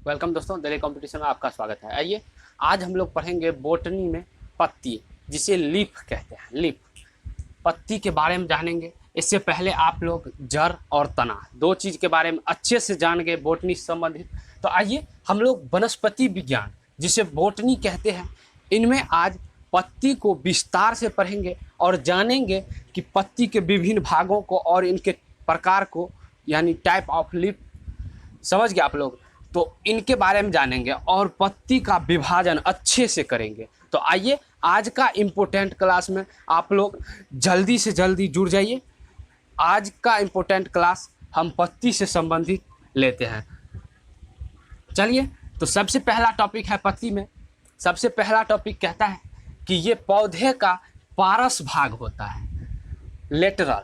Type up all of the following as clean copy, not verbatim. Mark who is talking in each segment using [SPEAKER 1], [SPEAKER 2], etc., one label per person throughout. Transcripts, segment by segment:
[SPEAKER 1] Welcome दोस्तों, Delhi competition में आपका स्वागत है। आइए आज हम लोग पढ़ेंगे बोटनी में पत्ती, जिसे लीफ कहते हैं। लीफ पत्ती के बारे में जानेंगे। इससे पहले आप लोग जड़ और तना दो चीज़ के बारे में अच्छे से जान गए बोटनी से संबंधित। तो आइए हम लोग वनस्पति विज्ञान, जिसे बोटनी कहते हैं, इनमें आज पत्ती को विस्तार से पढ़ेंगे और जानेंगे कि पत्ती के विभिन्न भागों को और इनके प्रकार को, यानी टाइप ऑफ लीफ, समझ गए आप लोग। तो इनके बारे में जानेंगे और पत्ती का विभाजन अच्छे से करेंगे। तो आइए आज का इम्पोर्टेंट क्लास में आप लोग जल्दी से जल्दी जुड़ जाइए। आज का इम्पोर्टेंट क्लास हम पत्ती से संबंधित लेते हैं। चलिए, तो सबसे पहला टॉपिक है पत्ती में। सबसे पहला टॉपिक कहता है कि ये पौधे का पारस भाग होता है। लेटरल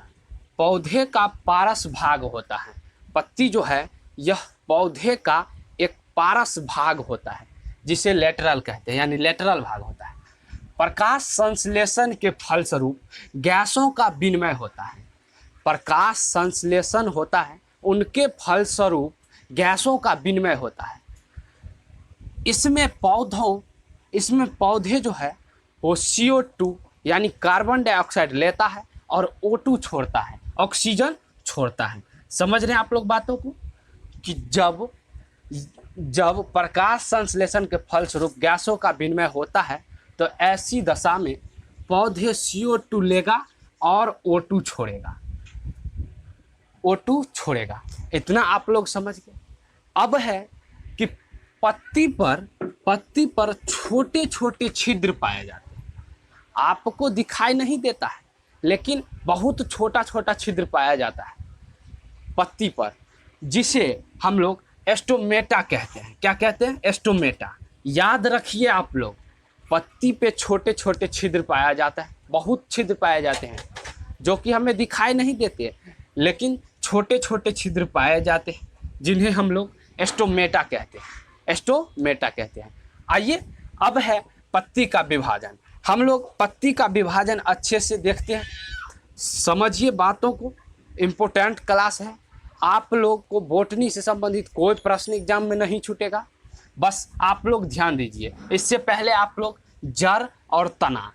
[SPEAKER 1] पौधे का पारस भाग होता है। पत्ती जो है यह पौधे का एक पारस भाग होता है, जिसे लेटरल कहते हैं, यानी लेटरल भाग होता है। प्रकाश संश्लेषण के फलस्वरूप गैसों का विनिमय होता है। प्रकाश संश्लेषण होता है, उनके फलस्वरूप गैसों का विनिमय होता है। इसमें पौधे जो है वो CO2 यानी कार्बन डाइऑक्साइड लेता है और O2 छोड़ता है, ऑक्सीजन छोड़ता है। समझ रहे हैं आप लोग बातों को कि जब प्रकाश संश्लेषण के फलस्वरूप गैसों का विनिमय होता है तो ऐसी दशा में पौधे CO2 लेगा और O2 छोड़ेगा। इतना आप लोग समझ गए। अब है कि पत्ती पर छोटे छोटे छिद्र पाए जाते हैं। आपको दिखाई नहीं देता है, लेकिन बहुत छोटा छोटा छिद्र पाया जाता है पत्ती पर, जिसे हम लोग एस्टोमेटा कहते हैं। क्या कहते हैं? एस्टोमेटा। याद रखिए आप लोग, पत्ती पे छोटे छोटे छिद्र पाया जाता है, बहुत छिद्र पाए जाते हैं जो कि हमें दिखाई नहीं देते, लेकिन छोटे छोटे छिद्र पाए जाते हैं, जिन्हें हम लोग एस्टोमेटा कहते हैं। आइए अब है पत्ती का विभाजन। हम लोग पत्ती का विभाजन अच्छे से देखते हैं। समझिए बातों को, इम्पोर्टेंट क्लास है। आप लोग को बोटनी से संबंधित कोई प्रश्न एग्जाम में नहीं छूटेगा, बस आप लोग ध्यान दीजिए। इससे पहले आप लोग जड़ और तना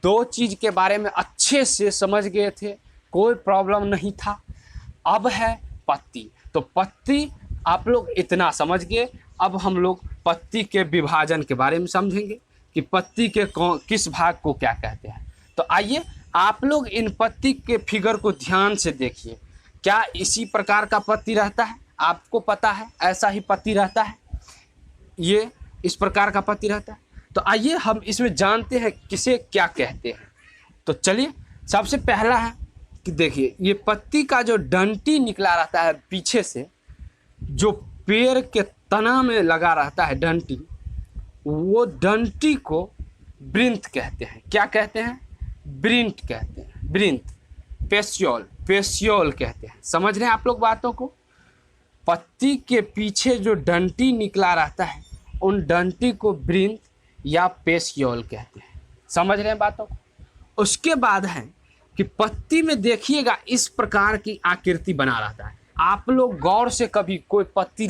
[SPEAKER 1] दो चीज़ के बारे में अच्छे से समझ गए थे, कोई प्रॉब्लम नहीं था। अब है पत्ती। तो पत्ती आप लोग इतना समझ गए। अब हम लोग पत्ती के विभाजन के बारे में समझेंगे कि पत्ती के किस भाग को क्या कहते हैं। तो आइए आप लोग इन पत्ती के फिगर को ध्यान से देखिए। क्या इसी प्रकार का पत्ती रहता है? आपको पता है ऐसा ही पत्ती रहता है, ये इस प्रकार का पत्ती रहता है। तो आइए हम इसमें जानते हैं किसे क्या कहते हैं। तो चलिए, सबसे पहला है कि देखिए, ये पत्ती का जो डंटी निकला रहता है पीछे से, जो पेड़ के तना में लगा रहता है डंटी, वो डंटी को वृंत कहते हैं। क्या कहते हैं? वृंत कहते हैं। वृंत, पेसियोल कहते हैं। समझ रहे हैं आप लोग बातों को। पत्ती के पीछे जो डंटी निकला रहता है, उन डंटी को वृंत या पेसियोल कहते हैं। समझ रहे हैं बातों को। उसके बाद है कि पत्ती में देखिएगा इस प्रकार की आकृति बना रहता है। आप लोग गौर से कभी कोई पत्ती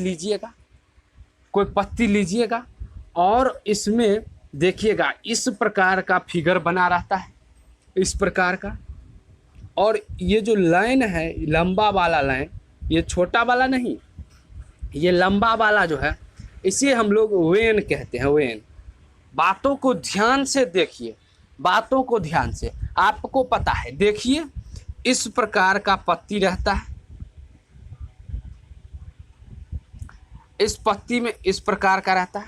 [SPEAKER 1] लीजिएगा और इसमें देखिएगा इस प्रकार का फिगर बना रहता है, इस प्रकार का। और ये जो लाइन है, लंबा वाला लाइन, ये छोटा वाला नहीं, ये लंबा वाला जो है, इसे हम लोग वेन कहते हैं। वेन। बातों को ध्यान से देखिए, बातों को ध्यान से। आपको पता है, देखिए इस प्रकार का पत्ती रहता है। इस पत्ती में इस प्रकार का रहता है,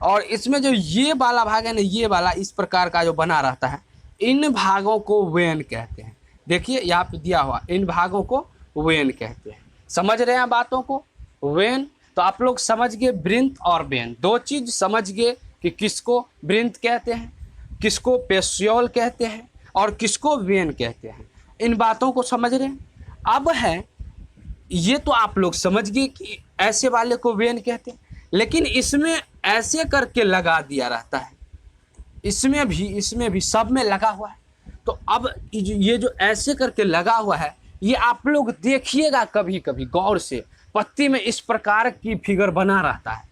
[SPEAKER 1] और इसमें जो ये वाला भाग है ना, ये वाला इस प्रकार का जो बना रहता है, इन भागों को वेन कहते हैं। देखिए यहाँ पे दिया हुआ, इन भागों को वेन कहते हैं। समझ रहे हैं बातों को? वेन। तो आप लोग समझ गए वृंत और वेन, दो चीज समझ गए कि किसको वृंत कहते हैं, किसको पेसियोल कहते हैं और किसको वेन कहते हैं। इन बातों को समझ रहे हैं। अब है, ये तो आप लोग समझ गए कि ऐसे वाले को वेन कहते हैं, लेकिन इसमें ऐसे करके लगा दिया रहता है, इसमें भी सब में लगा हुआ है। तो अब ये जो ऐसे करके लगा हुआ है, ये आप लोग देखिएगा कभी कभी गौर से, पत्ती में इस प्रकार की फिगर बना रहता है।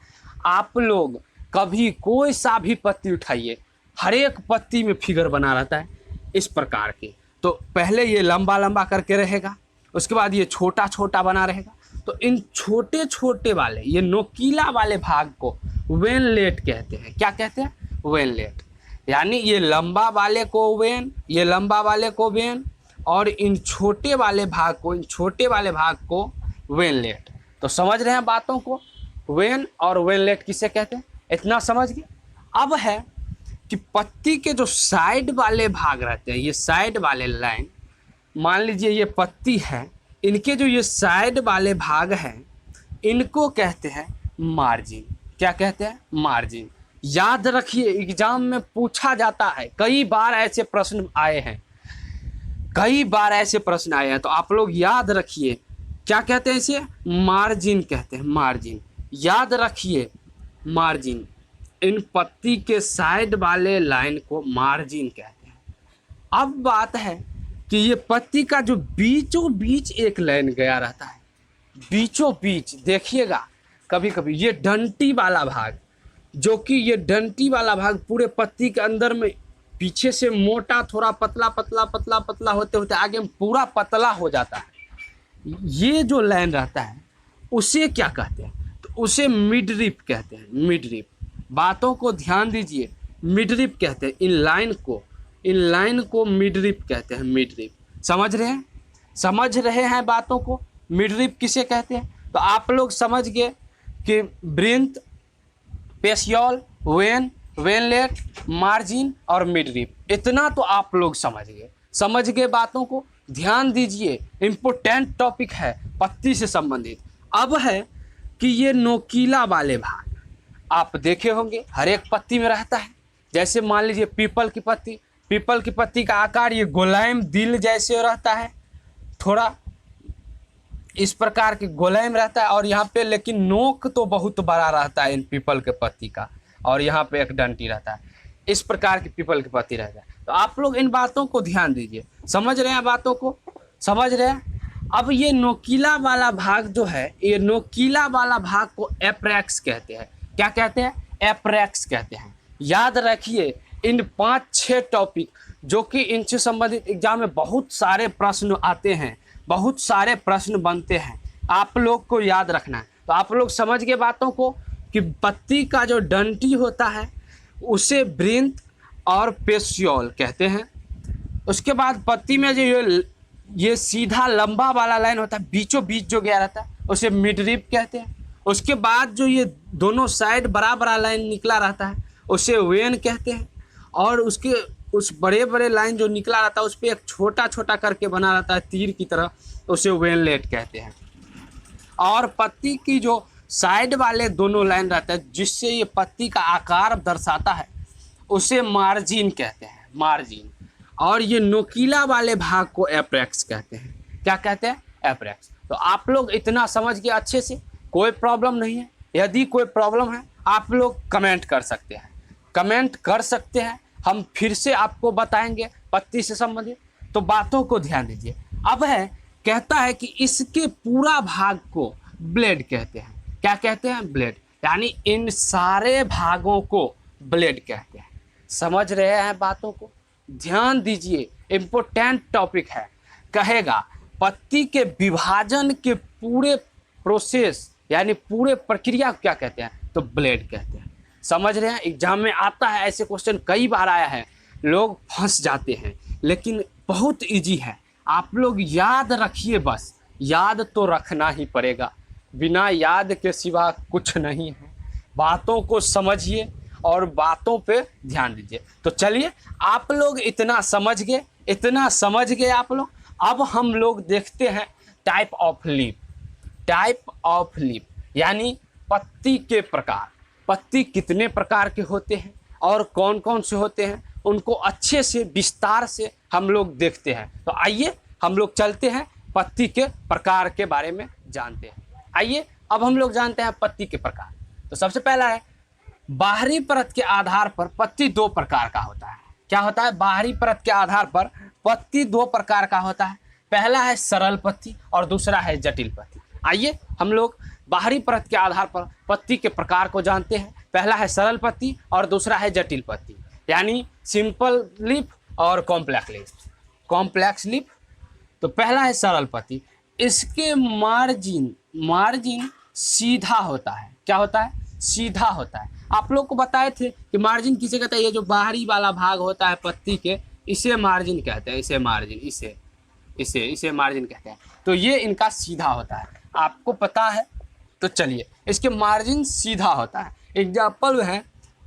[SPEAKER 1] आप लोग कभी कोई सा भी पत्ती उठाइए, हर एक पत्ती में फिगर बना रहता है इस प्रकार के। तो पहले ये लंबा लंबा करके रहेगा, उसके बाद ये छोटा छोटा बना रहेगा। तो इन छोटे छोटे वाले, ये नोकीला वाले भाग को वेनलेट कहते हैं। क्या कहते हैं? वेनलेट। यानी ये लंबा वाले को वेन, ये लंबा वाले को वेन, और इन छोटे वाले भाग को, इन छोटे वाले भाग को वेनलेट। तो समझ रहे हैं बातों को? वेन और वेनलेट किसे कहते हैं, इतना समझ गए। अब है कि पत्ती के जो साइड वाले भाग रहते हैं, ये साइड वाले लाइन, मान लीजिए ये पत्ती है, इनके जो ये साइड वाले भाग हैं इनको कहते हैं मार्जिन। क्या कहते हैं? मार्जिन। याद रखिए, एग्जाम में पूछा जाता है, कई बार ऐसे प्रश्न आए हैं, कई बार ऐसे प्रश्न आए हैं। तो आप लोग याद रखिए, क्या कहते हैं इसे? मार्जिन कहते हैं, मार्जिन। याद रखिए, मार्जिन। इन पत्ती के साइड वाले लाइन को मार्जिन कहते हैं। अब बात है कि ये पत्ती का जो बीचों बीच एक लाइन गया रहता है, बीचों बीच देखिएगा कभी कभी ये डंटी वाला भाग, जो कि ये डंटी वाला भाग पूरे पत्ती के अंदर में पीछे से मोटा, थोड़ा पतला पतला पतला पतला होते होते आगे में पूरा पतला हो जाता है। ये जो लाइन रहता है उसे क्या कहते हैं? तो उसे मिडरिप कहते हैं, मिडरिप। बातों को ध्यान दीजिए, मिडरिप कहते हैं इन लाइन को, इन लाइन को मिडरिप कहते हैं, मिडरिप। समझ रहे हैं? समझ रहे हैं बातों को? मिडरिप किसे कहते हैं? तो आप लोग समझ गए कि ब्रिंथ, पेशियोल, वेन, वेनलेट, मार्जिन और मिडरिप। इतना तो आप लोग समझ गए। समझ गए बातों को? ध्यान दीजिए, इम्पोर्टेंट टॉपिक है पत्ती से संबंधित। अब है कि ये नोकीला वाले भाग आप देखे होंगे हर एक पत्ती में रहता है। जैसे मान लीजिए पीपल की पत्ती, पीपल की पत्ती का आकार ये गोलायम दिल जैसे रहता है, थोड़ा इस प्रकार के गोलायम रहता है, और यहाँ पे लेकिन नोक तो बहुत बड़ा रहता है इन पीपल के पत्ती का, और यहाँ पे एक डंटी रहता है। इस प्रकार की पीपल की पत्ती रहता है। तो आप लोग इन बातों को ध्यान दीजिए। समझ रहे हैं बातों को? समझ रहे हैं? अब ये नोकीला वाला भाग जो है, ये नोकीला वाला भाग को एप्रेक्स कहते हैं। क्या कहते हैं? एप्रेक्स कहते हैं। याद रखिए, इन 5-6 टॉपिक जो कि इनसे संबंधित एग्जाम में बहुत सारे प्रश्न आते हैं, बहुत सारे प्रश्न बनते हैं, आप लोग को याद रखना है। तो आप लोग समझ गए बातों को कि पत्ती का जो डंटी होता है उसे ब्रिंथ और पेशियोल कहते हैं। उसके बाद पत्ती में जो ये सीधा लंबा वाला लाइन होता है, बीचों बीच जो गया रहता है, उसे मिडरिप कहते हैं। उसके बाद जो ये दोनों साइड बड़ा बड़ा लाइन निकला रहता है उसे वेन कहते हैं। और उसके उस बड़े बड़े लाइन जो निकला रहता है उस पर एक छोटा छोटा करके बना रहता है तीर की तरह, उसे वेनलेट कहते हैं। और पत्ती की जो साइड वाले दोनों लाइन रहता है जिससे ये पत्ती का आकार दर्शाता है उसे मार्जिन कहते हैं, मार्जिन। और ये नोकीला वाले भाग को एप्रेक्स कहते हैं। क्या कहते हैं? एप्रेक्स। तो आप लोग इतना समझ गए अच्छे से, कोई प्रॉब्लम नहीं है। यदि कोई प्रॉब्लम है आप लोग कमेंट कर सकते हैं, कमेंट कर सकते हैं, हम फिर से आपको बताएंगे पत्ती से संबंधित। तो बातों को ध्यान दीजिए। अब है, कहता है कि इसके पूरा भाग को ब्लेड कहते हैं। क्या कहते हैं? ब्लेड। यानी इन सारे भागों को ब्लेड कहते हैं। समझ रहे हैं बातों को? ध्यान दीजिए, इम्पोर्टेंट टॉपिक है। कहेगा पत्ती के विभाजन के पूरे प्रोसेस यानी पूरे प्रक्रिया को क्या कहते हैं? तो ब्लेड कहते हैं। समझ रहे हैं? एग्जाम में आता है, ऐसे क्वेश्चन कई बार आया है, लोग फंस जाते हैं, लेकिन बहुत इजी है। आप लोग याद रखिए, बस याद तो रखना ही पड़ेगा, बिना याद के सिवा कुछ नहीं है। बातों को समझिए और बातों पे ध्यान दीजिए। तो चलिए, आप लोग इतना समझ गए, इतना समझ गए आप लोग। अब हम लोग देखते हैं type of leaf. Type of leaf यानी पत्ती के प्रकार। पत्ती कितने प्रकार के होते हैं और कौन कौन से होते हैं, उनको अच्छे से विस्तार से हम लोग देखते हैं। तो आइए हम लोग चलते हैं, पत्ती के प्रकार के बारे में जानते हैं। आइए अब हम लोग जानते हैं पत्ती के प्रकार। तो सबसे पहला है, बाहरी परत के आधार पर पत्ती 2 प्रकार का होता है। क्या होता है? बाहरी परत के आधार पर पत्ती 2 प्रकार का होता है। पहला है सरल पत्ती और दूसरा है जटिल पत्ती। आइए हम लोग बाहरी परत के आधार पर पत्ती के प्रकार को जानते हैं। पहला है सरल पत्ती और दूसरा है जटिल पत्ती, यानी सिंपल लीफ और कॉम्प्लेक्स लीफ। तो पहला है सरल पत्ती, इसके मार्जिन सीधा होता है। क्या होता है? सीधा होता है। आप लोग को बताए थे कि मार्जिन किसे कहते हैं? ये जो बाहरी वाला भाग होता है पत्ती के, इसे मार्जिन कहते हैं। इसे मार्जिन कहते हैं। तो ये इनका सीधा होता है, आपको पता है। तो चलिए, इसके मार्जिन सीधा होता है। एग्जाम्पल है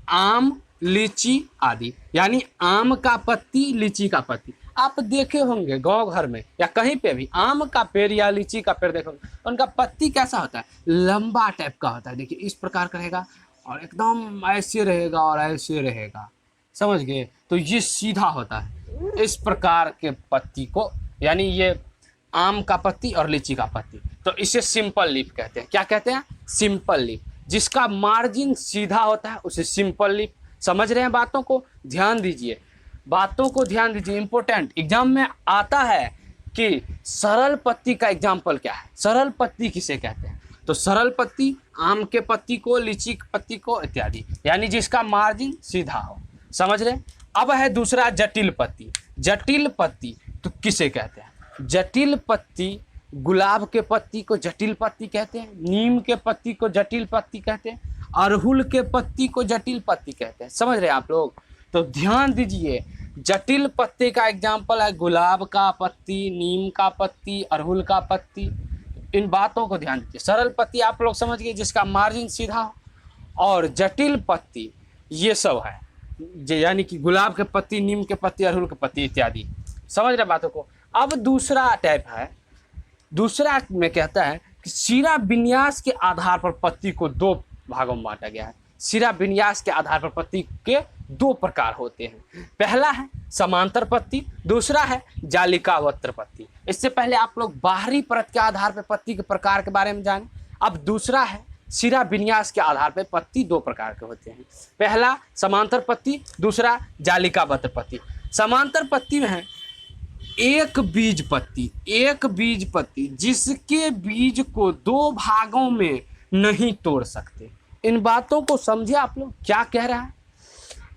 [SPEAKER 1] आम, लीची आदि, यानी आम का पत्ती, लीची का पत्ती। आप देखे होंगे गांव घर में या कहीं पे भी आम का पेड़ या लीची का पेड़ देखोगे, उनका पत्ती कैसा होता है? लंबा टाइप का होता है। देखिए इस प्रकार का रहेगा और एकदम ऐसे रहेगा और ऐसे रहेगा, समझ गए? तो ये सीधा होता है। इस प्रकार के पत्ती को, यानी ये आम का पत्ती और लीची का पत्ती, तो इसे सिंपल लीफ कहते हैं। क्या कहते हैं? Simple leaf. जिसका मार्जिन सीधा होता है उसे सिंपल लीफ। समझ रहे हैं बातों को? ध्यान दीजिए, बातों को ध्यान दीजिए, इंपॉर्टेंट। एग्जाम में आता है कि सरल पत्ती का एग्जाम्पल क्या है, सरल पत्ती किसे कहते हैं? तो सरल पत्ती आम के पत्ती को, लीची के पत्ती को इत्यादि, यानी जिसका मार्जिन सीधा हो। समझ रहे? अब है दूसरा जटिल पत्ती। जटिल पत्ती तो किसे कहते हैं? जटिल पत्ती, गुलाब के पत्ती को जटिल पत्ती कहते हैं, नीम के पत्ती को जटिल पत्ती कहते हैं, अड़हुल के पत्ती को जटिल पत्ती कहते हैं। समझ रहे हैं आप लोग? तो ध्यान दीजिए, जटिल पत्ते का एग्जाम्पल है गुलाब का पत्ती, नीम का पत्ती, अड़हुल का पत्ती। इन बातों को ध्यान दीजिए। सरल पत्ती आप लोग समझ गए, जिसका मार्जिन सीधा हो, और जटिल पत्ती ये सब है, यानी कि गुलाब के पत्ती, नीम के पत्ती, अड़हुल के पत्ती इत्यादि। समझ रहे बातों को? अब दूसरा टाइप है, दूसरा में कहता है कि शिरा विन्यास के आधार पर पत्ती को दो भागों में बांटा गया है। शिरा विन्यास के आधार पर पत्ती के दो प्रकार होते हैं। पहला है समांतर पत्ती, दूसरा है जालिकावक्र पत्ती। इससे पहले आप लोग बाहरी परत के आधार पर पत्ती के प्रकार के बारे में जाने। अब दूसरा है शिरा विन्यास के आधार पर पत्ती दो प्रकार के होते हैं। पहला समांतर पत्ती, दूसरा जालिकावक्र पत्ती। समांतर पत्ती में है एक बीज पत्ती जिसके बीज को दो भागों में नहीं तोड़ सकते। इन बातों को समझिए आप लोग। क्या कह रहा है?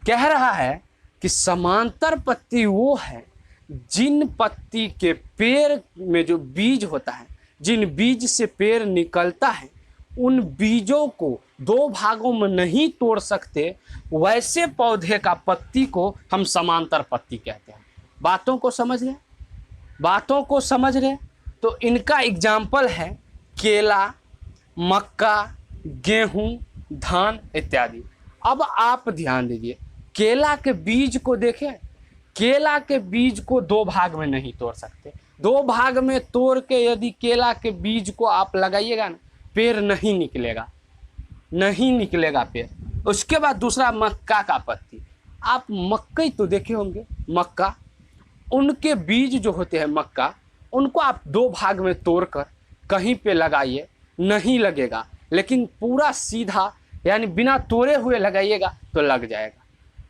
[SPEAKER 1] कह रहा है कि समांतर पत्ती वो है जिन पत्ती के पेड़ में जो बीज होता है, जिन बीज से पेड़ निकलता है, उन बीजों को दो भागों में नहीं तोड़ सकते, वैसे पौधे का पत्ती को हम समांतर पत्ती कहते हैं। बातों को समझ रहे? बातों को समझ रहे? तो इनका एग्जाम्पल है केला, मक्का, गेहूं, धान इत्यादि। अब आप ध्यान दीजिए, केला के बीज को देखें। केला के बीज को दो भाग में नहीं तोड़ सकते। दो भाग में तोड़ के यदि केला के बीज को आप लगाइएगा ना, पेड़ नहीं निकलेगा पेड़। उसके बाद दूसरा मक्का का पत्ती। आप मक्कई तो देखे होंगे, मक्का, उनके बीज जो होते हैं मक्का, उनको आप दो भाग में तोड़कर कहीं पे लगाइए, नहीं लगेगा। लेकिन पूरा सीधा, यानी बिना तोड़े हुए लगाइएगा तो लग जाएगा।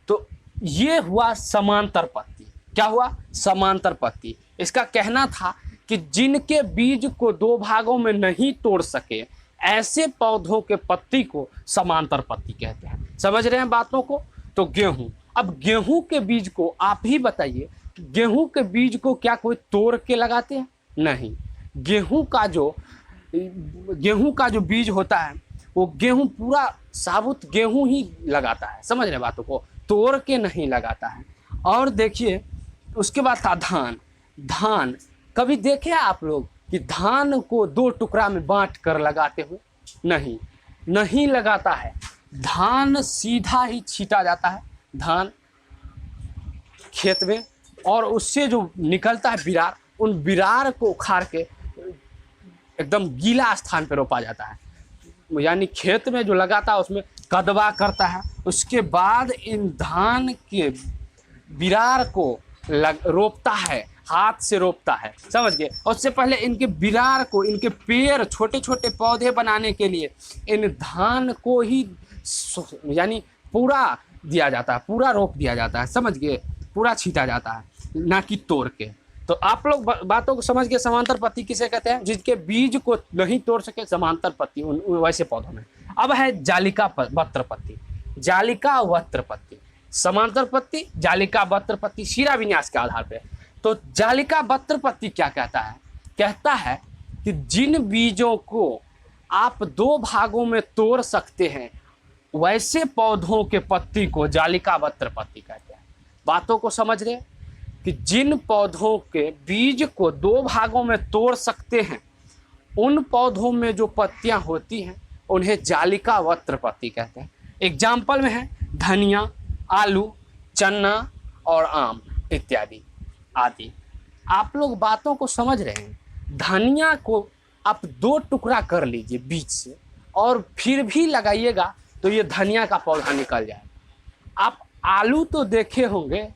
[SPEAKER 1] तो ये हुआ समांतर पत्ती। क्या हुआ? समांतर पत्ती। इसका कहना था कि जिनके बीज को दो भागों में नहीं तोड़ सके, ऐसे पौधों के पत्ती को समांतर पत्ती कहते हैं। समझ रहे हैं बातों को? तो गेहूं, अब गेहूं के बीज को आप ही बताइए, गेहूं के बीज को क्या कोई तोड़ के लगाते हैं? नहीं। गेहूं का जो बीज होता है, वो गेहूं पूरा साबुत गेहूं ही लगाता है। समझ रहे बातों को? तोड़ के नहीं लगाता है। और देखिए, उसके बाद था धान। धान कभी देखे आप लोग कि धान को दो टुकड़ा में बांट कर लगाते हुए? नहीं लगाता है। धान सीधा ही छीटा जाता है, धान खेत में, और उससे जो निकलता है विरार, उन विरार को उखाड़ के एकदम गीला स्थान पर रोपा जाता है। यानी खेत में जो लगाता है उसमें कदवा करता है। उसके बाद इन धान के विरार को रोपता है, हाथ से रोपता है। समझ गए? उससे पहले इनके विरार को, इनके पेड़, छोटे छोटे पौधे बनाने के लिए इन धान को ही यानी पूरा दिया जाता है, पूरा रोप दिया जाता है। समझ गए? पूरा छीटा जाता है, ना कि तोड़ के। तो आप लोग बातों को समझ के, समांतर पत्ती किसे कहते हैं? जिसके बीज को नहीं तोड़ सके समांतर पत्ती वैसे पौधों में। अब है जालिका वक्त्र पत्ती। जालिका वक्त्र पत्ती, समांतर पत्ती, जालिका वक्त्र पत्ती शिरा विन्यास के आधार पे। तो जालिका वक्त्र पत्ती क्या कहता है? कहता है कि जिन बीजों को आप दो भागों में तोड़ सकते हैं वैसे पौधों के पत्ती को जालिका वक्त्र पत्ती कहते हैं। बातों को समझ रहे कि जिन पौधों के बीज को दो भागों में तोड़ सकते हैं उन पौधों में जो पत्तियां होती हैं उन्हें जालिका वक्त्र पत्ती कहते हैं। एग्जाम्पल में है धनिया, आलू, चना और आम इत्यादि आदि। आप लोग बातों को समझ रहे हैं। धनिया को आप दो टुकड़ा कर लीजिए बीज से और फिर भी लगाइएगा तो ये धनिया का पौधा निकल जाएगा। आप आलू तो देखे होंगे,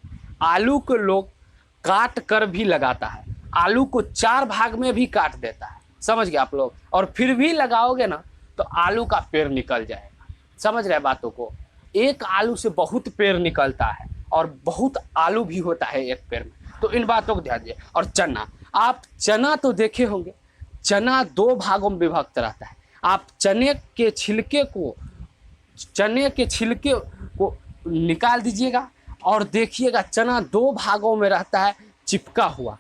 [SPEAKER 1] आलू को लोग काट कर भी लगाता है, आलू को 4 भाग में भी काट देता है, समझ गए आप लोग, और फिर भी लगाओगे ना तो आलू का पेड़ निकल जाएगा। समझ रहे बातों को? एक आलू से बहुत पेड़ निकलता है और बहुत आलू भी होता है एक पेड़ में। तो इन बातों को ध्यान दीजिए। और चना, आप चना तो देखे होंगे, चना 2 भागों में विभक्त रहता है। आप चने के छिलके को निकाल दीजिएगा और देखिएगा चना 2 भागों में रहता है चिपका हुआ।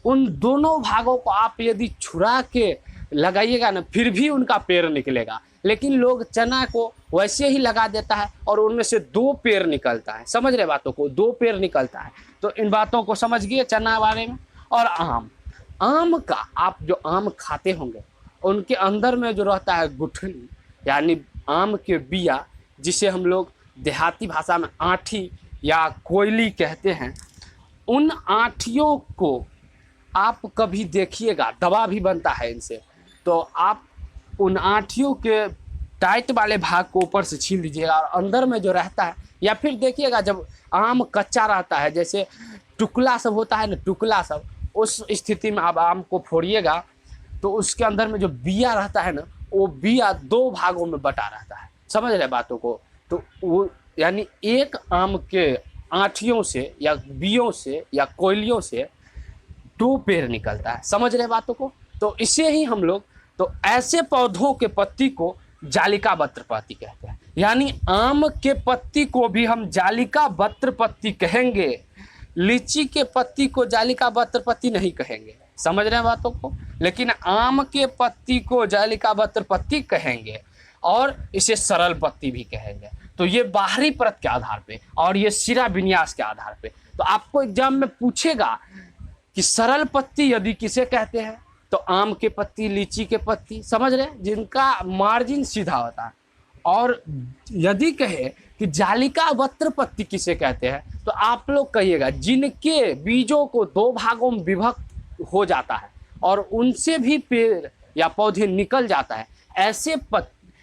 [SPEAKER 1] उन दोनों भागों को आप यदि छुड़ा के लगाइएगा ना फिर भी उनका पेड़ निकलेगा। लेकिन लोग चना को वैसे ही लगा देता है और उनमें से 2 पेड़ निकलता है। समझ रहे बातों को? 2 पेड़ निकलता है। तो इन बातों को समझ गए चना बारे में। और आम का, आप जो आम खाते होंगे उनके अंदर में जो रहता है गुठली यानी आम के बिया, जिसे हम लोग देहाती भाषा में आठी या कोयली कहते हैं, उन आठियों को आप कभी देखिएगा, दवा भी बनता है इनसे, तो आप उन आठियों के टाइट वाले भाग को ऊपर से छील दीजिएगा और अंदर में जो रहता है, या फिर देखिएगा जब आम कच्चा रहता है जैसे टुकला सब होता है ना, टुकला सब, उस स्थिति में आप आम को फोड़िएगा तो उसके अंदर में जो बिया रहता है ना वो बिया 2 भागों में बटा रहता है। समझ रहे बातों को? तो वो यानी एक आम के आठियों से या बियों से या कोयलियों से 2 पेड़ निकलता है। समझ रहे बातों को? तो इसे ही हम लोग, तो ऐसे पौधों के पत्ती को जालिका वक्त्र पत्ती कहते हैं। यानी आम के पत्ती को भी हम जालिका वक्त्र पत्ती कहेंगे, लीची के पत्ती को जालिका वक्त्र पत्ती नहीं कहेंगे। समझ रहे हैं बातों को? लेकिन आम के पत्ती को जालिका वक्त्र पत्ती कहेंगे और इसे सरल पत्ती भी कहेंगे। तो ये बाहरी परत के आधार पे और ये शिरा विन्यास के आधार पे। तो आपको एग्जाम में पूछेगा कि सरल पत्ती यदि किसे कहते हैं तो आम के पत्ती, लीची के पत्ती, समझ रहे हैं, जिनका मार्जिन सीधा होता है। और यदि कहे कि जालिका वक्त्र पत्ती किसे कहते हैं तो आप लोग कहिएगा जिनके बीजों को 2 भागों में विभक्त हो जाता है और उनसे भी पेड़ या पौधे निकल जाता है,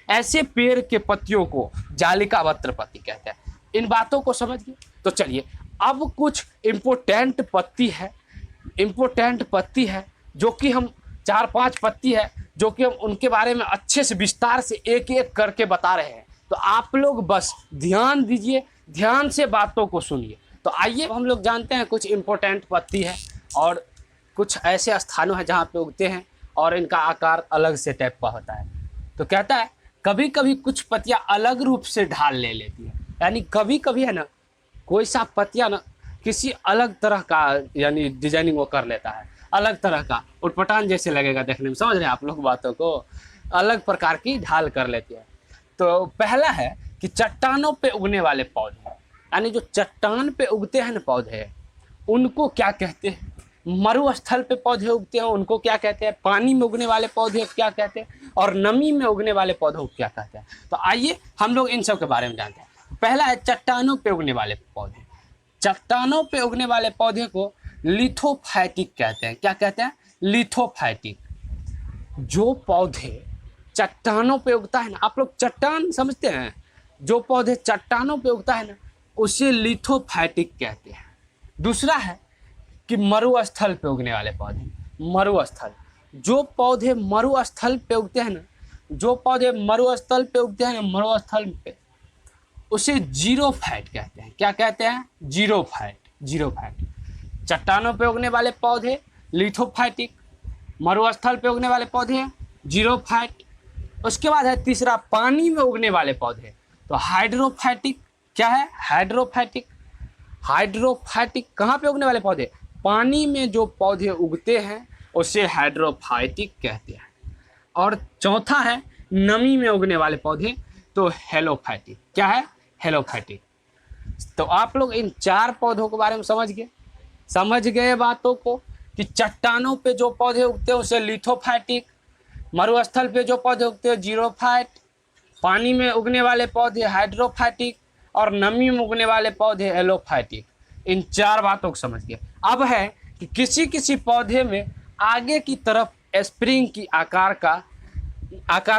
[SPEAKER 1] ऐसे पेड़ के पत्तियों को जालिका वक्त्र पत्ती कहते हैं। इन बातों को समझ गए? तो चलिए अब कुछ इम्पोर्टेंट पत्ती है जो कि हम 4-5 पत्ती है जो कि हम उनके बारे में अच्छे से विस्तार से एक एक करके बता रहे हैं। तो आप लोग बस ध्यान दीजिए, ध्यान से बातों को सुनिए। तो आइए हम लोग जानते हैं कुछ इम्पोर्टेंट पत्ती है और कुछ ऐसे स्थानों हैं जहाँ पे उगते हैं और इनका आकार अलग से टाइप का होता है। तो कहता है कभी कभी कुछ पत्तियाँ अलग रूप से ढाल ले लेती है, यानी कभी कभी है ना कोई सा पत्तियाँ ना किसी अलग तरह का यानी डिजाइनिंग वो कर लेता है, अलग तरह का उटपटांग जैसे लगेगा देखने में। समझ रहे हैं आप लोग बातों को? अलग प्रकार की ढाल कर लेती है। तो पहला है कि चट्टानों पे उगने वाले पौधे, यानी जो चट्टान पे उगते हैं ना पौधे, उनको क्या कहते हैं? मरुस्थल पे पौधे उगते हैं उनको क्या कहते हैं? पानी में उगने वाले पौधे क्या कहते हैं? और नमी में उगने वाले पौधों को क्या कहते हैं? तो आइए हम लोग इन सब के बारे में जानते हैं। पहला है चट्टानों पे उगने वाले पौधे। चट्टानों पे उगने वाले पौधे को लिथोफाइटिक कहते हैं। क्या कहते हैं? लिथोफाइटिक। जो पौधे चट्टानों पे उगता है ना, आप लोग चट्टान समझते हैं, जो पौधे चट्टानों पे उगता है ना उसे लिथोफाइटिक कहते हैं। दूसरा है कि मरुस्थल पे उगने वाले पौधे, मरुस्थल। जो पौधे मरुस्थल पे उगते हैं ना, जो पौधे मरुस्थल पे उगते हैं ना, मरुस्थल पे, उसे जीरोफाइट कहते हैं। क्या कहते हैं? जीरोफाइट। जीरोफाइट। चट्टानों पे उगने वाले पौधे लिथोफाइटिक, मरुस्थल पे उगने वाले पौधे जीरोफाइट। उसके बाद है तीसरा पानी में उगने वाले पौधे, तो हाइड्रोफाइटिक। क्या है? हाइड्रोफाइटिक। हाइड्रोफाइटिक कहाँ पे उगने वाले पौधे? पानी में जो पौधे उगते हैं उसे हाइड्रोफाइटिक कहते हैं। और चौथा है नमी में उगने वाले पौधे, तो हेलोफाइटिक। क्या है? हेलोफाइटिक। तो आप लोग इन 4 पौधों के बारे में समझ गए बातों को कि चट्टानों पे जो पौधे उगते हैं उसे लिथोफाइटिक, मरुस्थल पे जो पौधे उगते हैं जीरोफाइट, पानी में उगने वाले पौधे हाइड्रोफाइटिक और नमी में उगने वाले पौधे एलोफाइटिक। इन 4 बातों को समझ गए। अब है कि किसी किसी पौधे में आगे की तरफ स्प्रिंग की आकार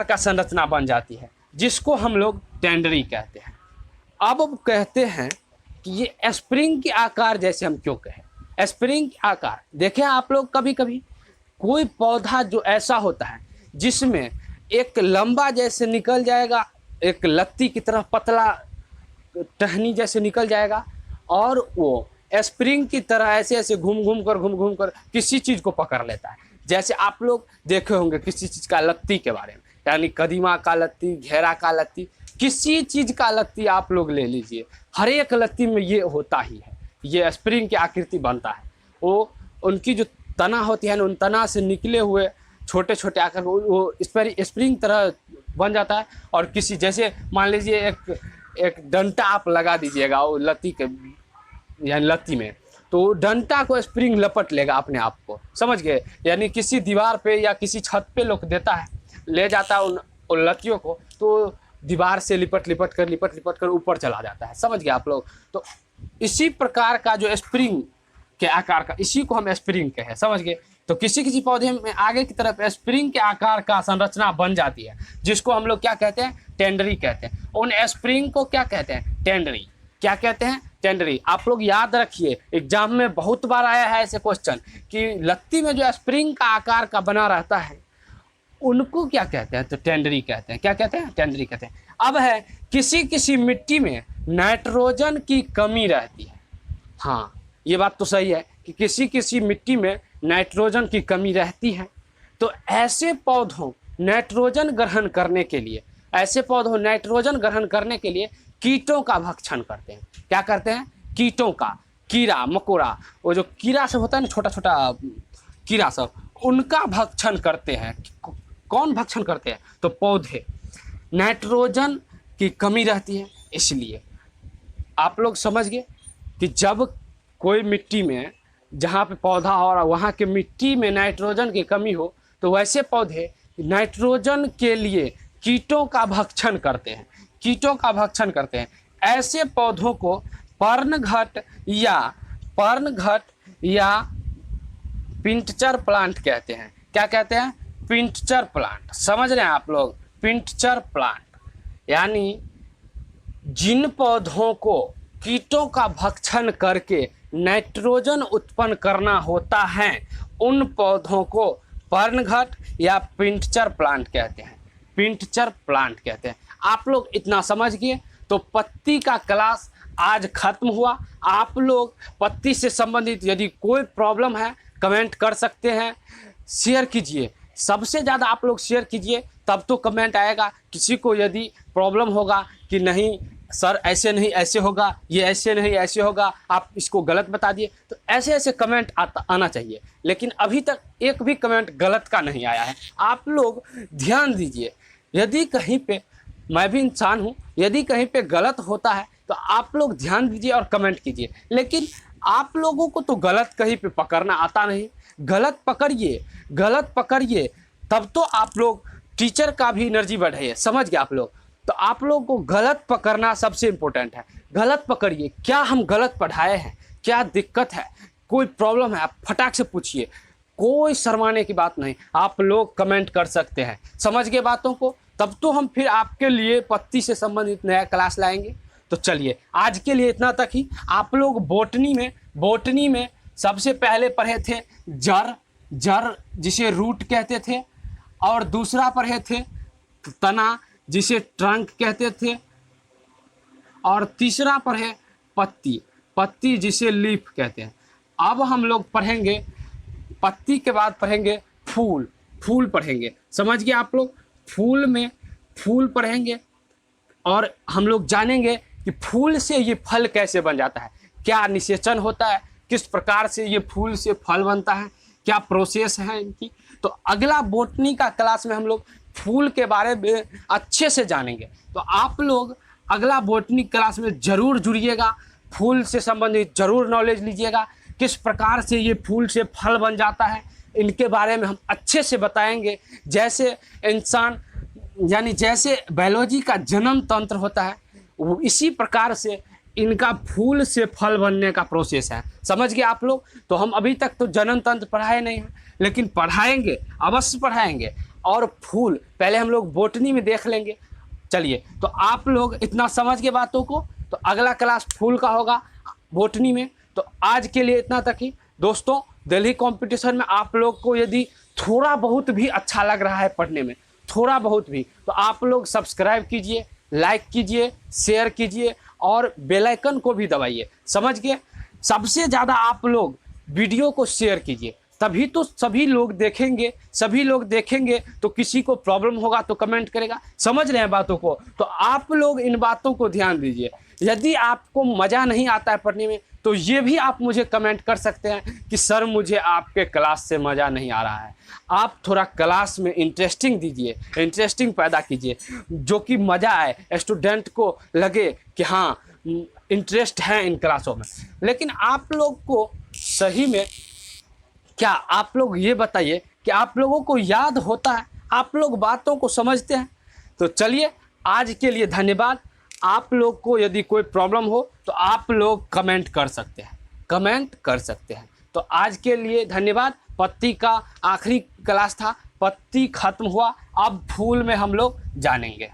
[SPEAKER 1] का संरचना बन जाती है, जिसको हम लोग टेंडरी कहते हैं। अब कहते हैं कि ये स्प्रिंग के आकार जैसे हम क्यों कहें? स्प्रिंग के आकार देखें आप लोग, कभी कभी कोई पौधा जो ऐसा होता है जिसमें एक लंबा जैसे निकल जाएगा, एक लत्ती की तरह पतला टहनी जैसे निकल जाएगा, और वो स्प्रिंग की तरह ऐसे ऐसे घूम घूम कर किसी चीज़ को पकड़ लेता है। जैसे आप लोग देखे होंगे किसी चीज़ का लत्ती के बारे में, यानी कदीमा का लत्ती, घेरा का लत्ती, किसी चीज़ का लत्ती आप लोग ले लीजिए, हर एक लत्ती में ये होता ही है, ये स्प्रिंग की आकृति बनता है। वो उनकी जो तना होती है ना, उन तना से निकले हुए छोटे छोटे आकर वो स्प्रिंग तरह बन जाता है। और किसी जैसे मान लीजिए एक डंटा आप लगा दीजिएगा वो लत्ती के यानी लत्ती में, तो डंटा को स्प्रिंग लपट लेगा अपने आप को, समझ गए? यानी किसी दीवार पे या किसी छत पे लोग देता है, ले जाता है उन लत्तियों को, तो दीवार से लिपट कर ऊपर चला जाता है, समझ गए आप लोग? तो इसी प्रकार का जो स्प्रिंग के आकार का, इसी को हम स्प्रिंग कहे, समझ गए? तो किसी किसी पौधे में आगे की तरफ स्प्रिंग के आकार का संरचना बन जाती है, जिसको हम लोग क्या कहते हैं? टेंडरी कहते हैं। उन स्प्रिंग को क्या कहते हैं? टेंडरी। क्या कहते हैं? टेंडरी। आप लोग याद रखिए, एग्जाम में बहुत बार आया है ऐसे क्वेश्चन कि लत्ती में जो स्प्रिंग का आकार का बना रहता है उनको क्या कहते हैं? तो टेंडरी कहते हैं। क्या कहते हैं? टेंडरी कहते हैं। अब है किसी किसी मिट्टी में नाइट्रोजन की कमी रहती है। हाँ, ये बात तो सही है कि किसी किसी मिट्टी में नाइट्रोजन की कमी रहती है। तो ऐसे पौधों नाइट्रोजन ग्रहण करने के लिए कीटों का भक्षण करते हैं। क्या करते हैं? कीटों का, कीड़ा मकोड़ा, वो जो कीड़ा सब होता है ना, छोटा छोटा कीड़ा सब, उनका भक्षण करते हैं। कौन भक्षण करते हैं? तो पौधे। नाइट्रोजन की कमी रहती है, इसलिए आप लोग समझ गए कि जब कोई मिट्टी में जहाँ पे पौधा हो और वहाँ के मिट्टी में नाइट्रोजन की कमी हो, तो वैसे पौधे नाइट्रोजन के लिए कीटों का भक्षण करते हैं। ऐसे पौधों को पर्णघट या पिंटचर प्लांट कहते हैं। क्या कहते हैं? पिंटचर प्लांट। समझ रहे हैं आप लोग? पिंटचर प्लांट यानी जिन पौधों को कीटों का भक्षण करके नाइट्रोजन उत्पन्न करना होता है, उन पौधों को पर्णघट या पिंटचर प्लांट कहते हैं। आप लोग इतना समझ गए तो पत्ती का क्लास आज खत्म हुआ। आप लोग पत्ती से संबंधित यदि कोई प्रॉब्लम है कमेंट कर सकते हैं, शेयर कीजिए, सबसे ज़्यादा आप लोग शेयर कीजिए, तब तो कमेंट आएगा। किसी को यदि प्रॉब्लम होगा कि नहीं सर ऐसे नहीं ऐसे होगा, ये ऐसे नहीं ऐसे होगा, आप इसको गलत बता दिए, तो ऐसे ऐसे कमेंट आना चाहिए। लेकिन अभी तक एक भी कमेंट गलत का नहीं आया है। आप लोग ध्यान दीजिए, यदि कहीं पे, मैं भी इंसान हूँ, यदि कहीं पे गलत होता है तो आप लोग ध्यान दीजिए और कमेंट कीजिए। लेकिन आप लोगों को तो गलत कहीं पे पकड़ना आता नहीं। गलत पकड़िए, तब तो आप लोग टीचर का भी एनर्जी बढ़ाइए। समझ गए आप लोग? तो आप लोगों को गलत पकड़ना सबसे इम्पोर्टेंट है। गलत पकड़िए, क्या हम गलत पढ़ाए हैं, क्या दिक्कत है, कोई प्रॉब्लम है, आप फटाक से पूछिए, कोई शर्माने की बात नहीं। आप लोग कमेंट कर सकते हैं। समझ गए बातों को? तब तो हम फिर आपके लिए पत्ती से संबंधित नया क्लास लाएंगे। तो चलिए आज के लिए इतना तक ही। आप लोग बोटनी में सबसे पहले पढ़े थे जड़ जिसे रूट कहते थे, और दूसरा पढ़े थे तना जिसे ट्रंक कहते थे, और तीसरा पढ़े पत्ती जिसे लीफ कहते हैं। अब हम लोग पढ़ेंगे पत्ती के बाद पढ़ेंगे फूल। फूल पढ़ेंगे, समझ गए आप लोग। फूल में फूल पढ़ेंगे और हम लोग जानेंगे कि फूल से ये फल कैसे बन जाता है, क्या निषेचन होता है, किस प्रकार से ये फूल से फल बनता है, क्या प्रोसेस है इनकी। तो अगला बोटनी का क्लास में हम लोग फूल के बारे में अच्छे से जानेंगे। तो आप लोग अगला बोटनी क्लास में ज़रूर जुड़िएगा, फूल से संबंधित ज़रूर नॉलेज लीजिएगा, किस प्रकार से ये फूल से फल बन जाता है इनके बारे में हम अच्छे से बताएंगे। जैसे इंसान यानी जैसे बायोलॉजी का जन्म तंत्र होता है, वो इसी प्रकार से इनका फूल से फल बनने का प्रोसेस है। समझ गए आप लोग। तो हम अभी तक तो जन्म तंत्र पढ़ाए नहीं हैं, लेकिन पढ़ाएंगे, अवश्य पढ़ाएंगे। और फूल पहले हम लोग बोटनी में देख लेंगे। चलिए, तो आप लोग इतना समझ के बातों को, तो अगला क्लास फूल का होगा बोटनी में। तो आज के लिए इतना तक ही दोस्तों। दिल्ली कंपटीशन में आप लोग को यदि थोड़ा बहुत भी अच्छा लग रहा है पढ़ने में, थोड़ा बहुत भी, तो आप लोग सब्सक्राइब कीजिए, लाइक कीजिए, शेयर कीजिए और बेल आइकन को भी दबाइए। समझ गए। सबसे ज़्यादा आप लोग वीडियो को शेयर कीजिए, तभी तो सभी लोग देखेंगे। सभी लोग देखेंगे तो किसी को प्रॉब्लम होगा तो कमेंट करेगा। समझ रहे हैं बातों को। तो आप लोग इन बातों को ध्यान दीजिए। यदि आपको मज़ा नहीं आता है पढ़ने में, तो ये भी आप मुझे कमेंट कर सकते हैं कि सर मुझे आपके क्लास से मज़ा नहीं आ रहा है। आप थोड़ा क्लास में इंटरेस्टिंग दीजिए, इंटरेस्टिंग पैदा कीजिए, जो कि मज़ा आए, स्टूडेंट को लगे कि हाँ इंटरेस्ट है इन क्लासों में। लेकिन आप लोग को सही में क्या आप लोग ये बताइए कि आप लोगों को याद होता है, आप लोग बातों को समझते हैं। तो चलिए, आज के लिए धन्यवाद। आप लोग को यदि कोई प्रॉब्लम हो तो आप लोग कमेंट कर सकते हैं, कमेंट कर सकते हैं। तो आज के लिए धन्यवाद। पत्ती का आखिरी क्लास था, पत्ती खत्म हुआ, अब फूल में हम लोग जानेंगे।